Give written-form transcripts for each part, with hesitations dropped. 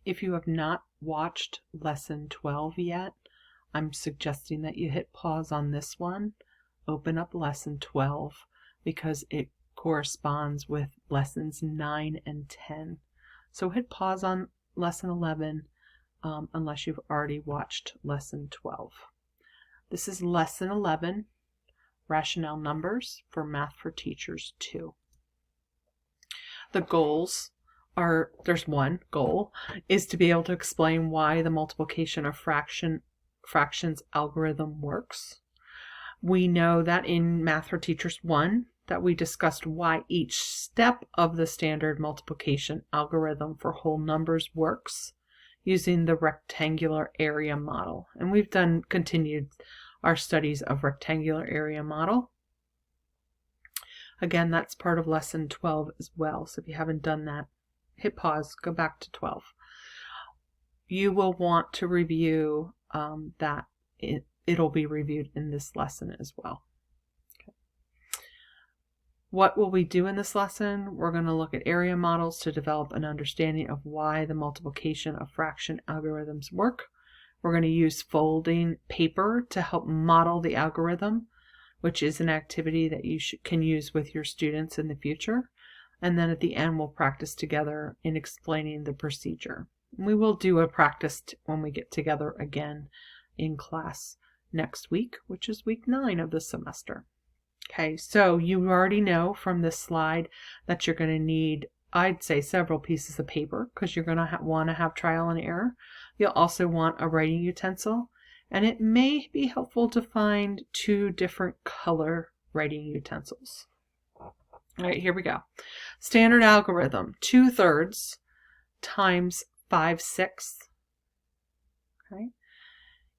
if you have not watched lesson 12 yet, I'm suggesting that you hit pause on this one, open up lesson 12, because it corresponds with lessons 9 and 10. So hit pause on lesson 11 unless you've already watched lesson 12. This is lesson 11, Rationale Numbers for Math for Teachers 2. The goals are, there's one goal, is to be able to explain why the multiplication of fractions algorithm works. We know that in Math for Teachers 1 that we discussed why each step of the standard multiplication algorithm for whole numbers works using the rectangular area model. And we've continued our studies of rectangular area model. Again, that's part of lesson 12 as well. So if you haven't done that, hit pause, go back to 12. You will want to review that. It'll be reviewed in this lesson as well. Okay. What will we do in this lesson? We're going to look at area models to develop an understanding of why the multiplication of fraction algorithms work. We're going to use folding paper to help model the algorithm, which is an activity that you can use with your students in the future. And then at the end, we'll practice together in explaining the procedure. We will do a practice when we get together again in class next week, which is week 9 of the semester. Okay, so you already know from this slide that you're going to need, I'd say, several pieces of paper because you're going to want to have trial and error. You'll also want a writing utensil, and it may be helpful to find 2 different color writing utensils. All right, here we go. Standard algorithm, 2/3 times 5/6, okay,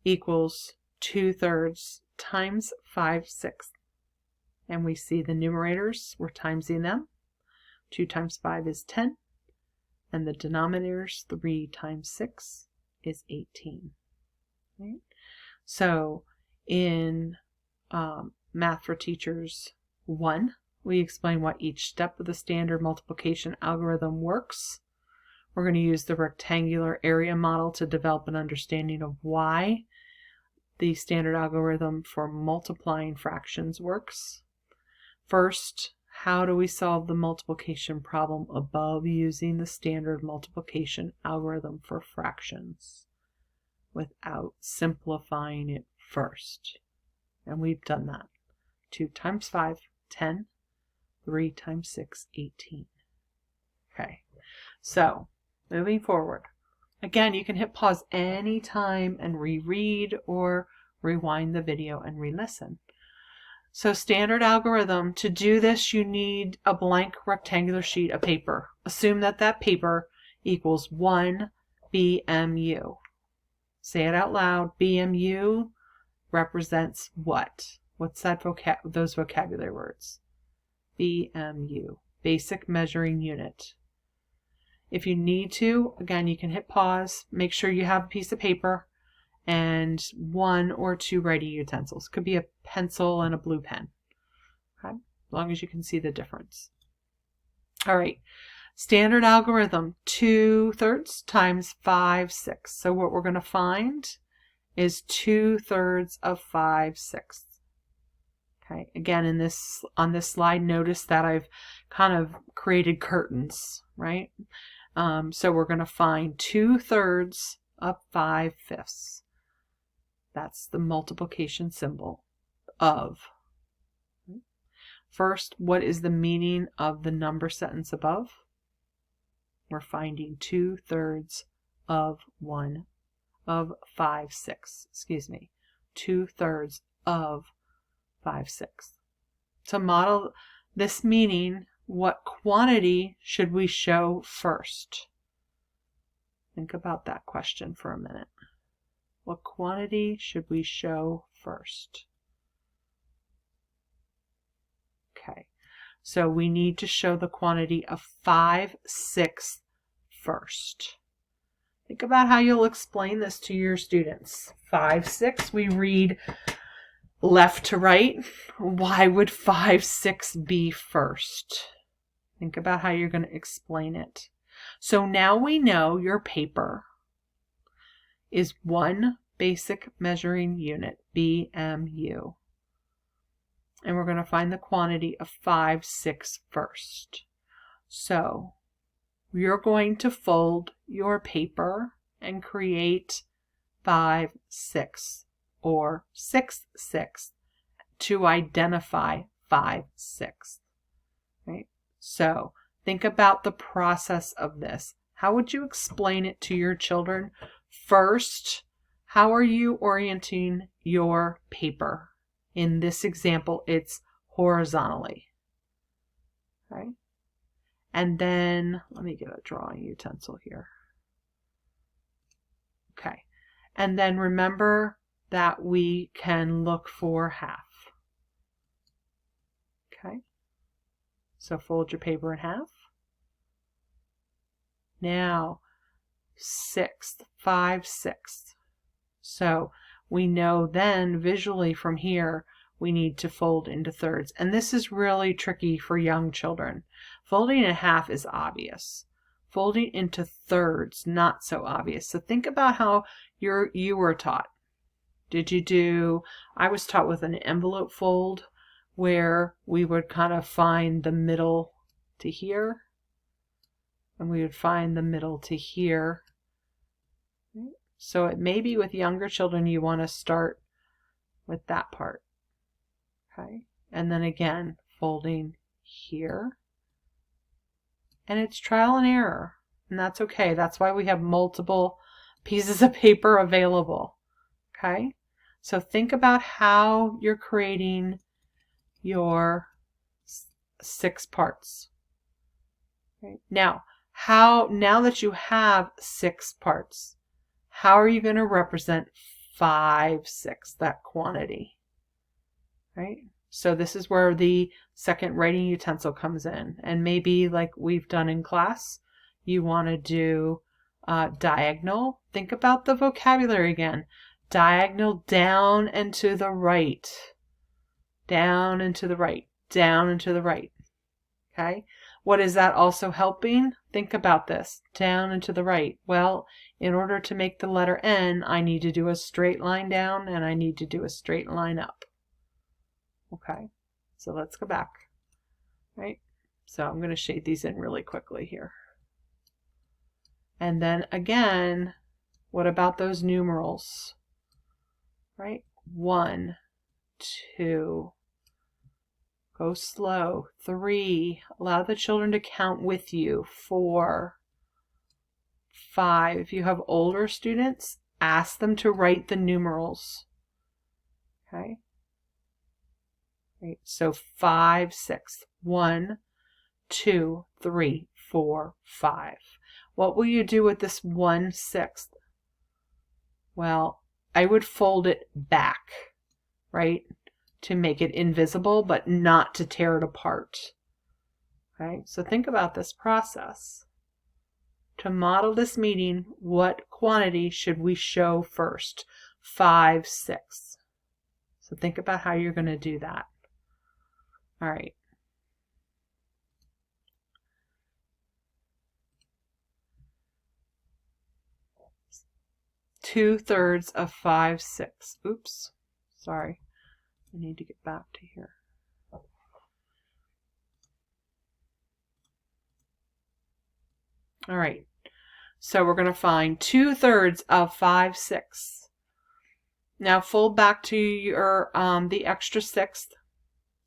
equals 2/3 times 5/6. And we see the numerators, we're timesing them. 2 times 5 is 10, and the denominators, 3 times 6 is 18. Right? So in Math for Teachers 1, we explain what each step of the standard multiplication algorithm works. We're going to use the rectangular area model to develop an understanding of why the standard algorithm for multiplying fractions works. First, how do we solve the multiplication problem above using the standard multiplication algorithm for fractions without simplifying it first? And we've done that. 2 times 5, 10. 3 times 6, 18. Okay, so moving forward. Again, you can hit pause anytime and reread or rewind the video and re-listen. So standard algorithm, to do this, you need a blank rectangular sheet of paper. Assume that that paper equals 1 BMU. Say it out loud. BMU represents what? What's that those vocabulary words? BMU, basic measuring unit. If you need to, again, you can hit pause. Make sure you have a piece of paper and 1 or 2 writing utensils. Could be a pencil and a blue pen. Okay? As long as you can see the difference. All right. Standard algorithm, 2/3 times 5/6. So what we're going to find is 2/3 of 5/6. Okay, again, on this slide, notice that I've kind of created curtains, right? So we're going to find 2/3 of 5/5. That's the multiplication symbol of. First, what is the meaning of the number sentence above? We're finding 2/3 of 5/6. Excuse me, 2/3 of 5/6. To model this meaning, what quantity should we show first? Think about that question for a minute. What quantity should we show first? Okay, so we need to show the quantity of 5/6 first. Think about how you'll explain this to your students. 5/6, we read left to right. Why would 5/6 be first? Think about how you're going to explain it. So now we know your paper is 1 basic measuring unit, BMU. And we're going to find the quantity of 5/6 first. So you're going to fold your paper and create 5/6 or 6/6 to identify 5/6. Right? So think about the process of this. How would you explain it to your children? First, how are you orienting your paper? In this example, it's horizontally. Okay? And then, let me get a drawing utensil here. Okay. And then remember that we can look for half. Okay. So fold your paper in half. Now, 5/6. So we know then visually from here we need to fold into thirds. And this is really tricky for young children. Folding in half is obvious. Folding into thirds, not so obvious. So think about how you were taught. I was taught with an envelope fold where we would kind of find the middle to here. And we would find the middle to here. So it may be with younger children you want to start with that part. Okay. And then again, folding here. And it's trial and error. And that's okay. That's why we have multiple pieces of paper available. Okay. So think about how you're creating your 6 parts. Okay. Now that you have 6 parts, how are you going to represent 5/6, that quantity? Right? So this is where the second writing utensil comes in. And maybe like we've done in class, you want to do diagonal. Think about the vocabulary again. Diagonal down and to the right. Down and to the right. Down and to the right. Okay? What is that also helping? Think about this. Down and to the right. Well, in order to make the letter N, I need to do a straight line down and I need to do a straight line up. Okay, so let's go back. Right? So I'm going to shade these in really quickly here. And then again, what about those numerals? Right? 1, 2, go slow. 3, allow the children to count with you. 4, 5. If you have older students, ask them to write the numerals. Okay. Right. So 5/6. 1, 2, 3, 4, 5. What will you do with this 1/6? Well, I would fold it back, right? To make it invisible, but not to tear it apart. Okay, so think about this process. To model this meeting, what quantity should we show first? 5/6. So think about how you're going to do that. All right. Two-thirds of 5/6. Oops, sorry. I need to get back to here. All right, so we're going to find 2/3 of 5/6. Now fold back to your the extra sixth,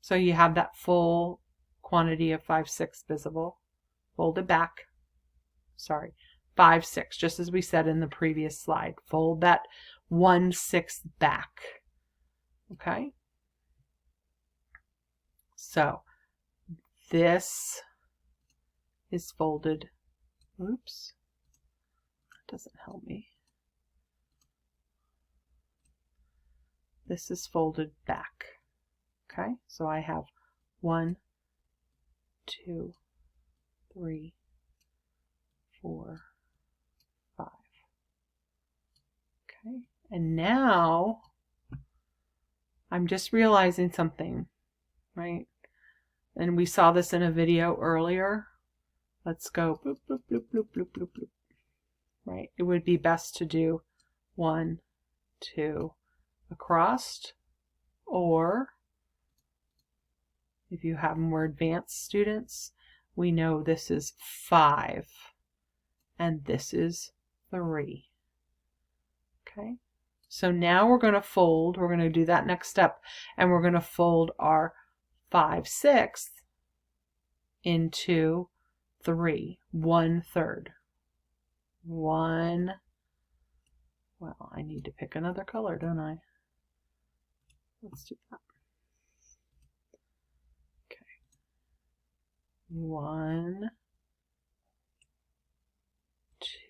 so you have that full quantity of 5/6 visible. Fold it back. Sorry, 5/6, just as we said in the previous slide. Fold that 1/6 back. Okay. So this is folded. Oops, that doesn't help me. This is folded back. Okay, so I have 1, 2, 3, 4, 5. Okay, and now I'm just realizing something, right? And we saw this in a video earlier. let's go bloop, bloop, bloop, bloop, bloop, bloop, bloop. Right? It would be best to do 1, 2 across, or if you have more advanced students, we know this is 5 and this is 3. Okay, so now we're going to fold, we're going to do that next step, and we're going to fold our 5/6 into 3, 1/3. Well, I need to pick another color, don't I? Let's do that. Okay. 1,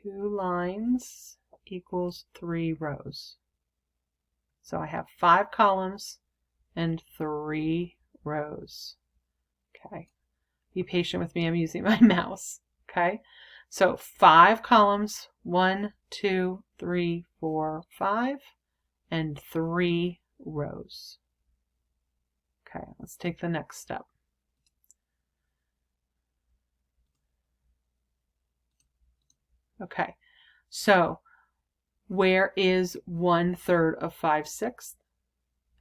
2 lines equals 3 rows. So I have 5 columns and 3 rows. Okay. Be patient with me, I'm using my mouse. Okay. So 5 columns, 1, 2, 3, 4, 5, and 3 rows. Okay, let's take the next step. Okay, so where is 1/3 of 5/6?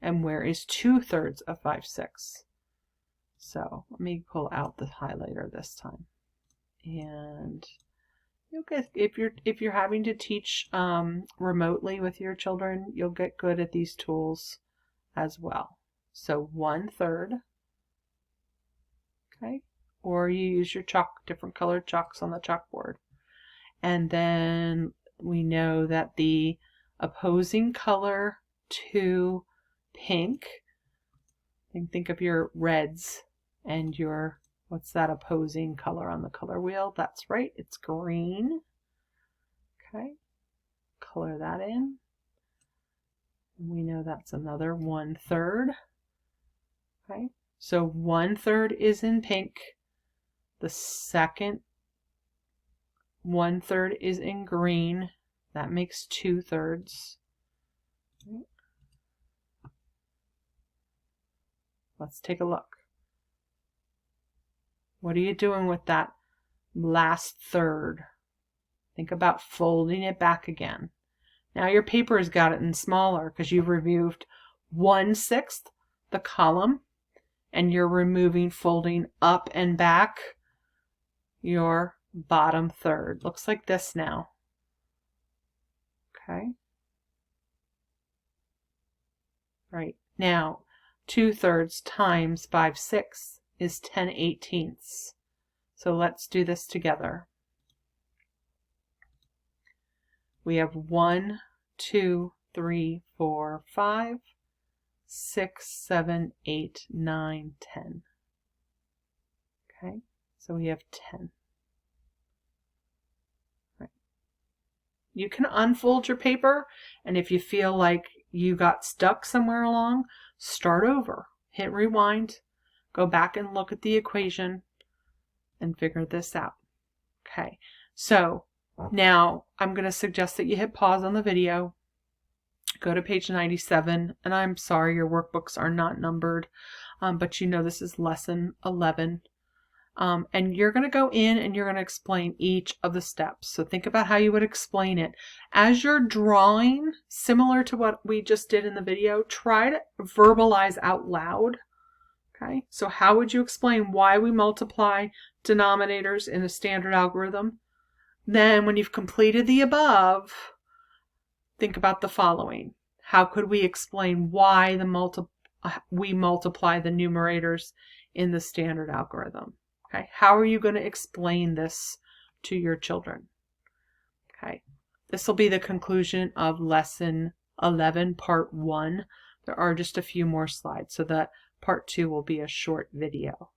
And where is 2/3 of 5/6? So let me pull out the highlighter this time. And you'll get, if you're having to teach remotely with your children, you'll get good at these tools as well. So 1/3, okay, or you use your chalk, different colored chalks on the chalkboard. And then we know that the opposing color to pink, think of your reds and your, what's that opposing color on the color wheel? That's right, it's green. Okay, color that in. And we know that's another 1/3. Okay, so 1/3 is in pink. The second 1/3 is in green. That makes 2/3. Okay. Let's take a look. What are you doing with that last third? Think about folding it back again. Now your paper has got it in smaller because you've removed 1/6 the column, and you're removing, folding up and back your bottom third. Looks like this now. Okay. Right. Now 2/3 times 5/6 is 10/18. So let's do this together. We have 1, 2, 3, 4, 5, 6, 7, 8, 9, 10. Okay, so we have 10. Right. You can unfold your paper, and if you feel like you got stuck somewhere along, start over. Hit rewind, go back and look at the equation, and figure this out. Okay, so now I'm going to suggest that you hit pause on the video, go to page 97, and I'm sorry your workbooks are not numbered, but you know this is lesson 11. And you're going to go in and you're going to explain each of the steps. So think about how you would explain it. As you're drawing, similar to what we just did in the video, try to verbalize out loud. Okay, so how would you explain why we multiply denominators in a standard algorithm? Then when you've completed the above, think about the following. How could we explain why we multiply the numerators in the standard algorithm? Okay, how are you going to explain this to your children? Okay, this will be the conclusion of lesson 11, part 1. There are just a few more slides, so that part 2 will be a short video.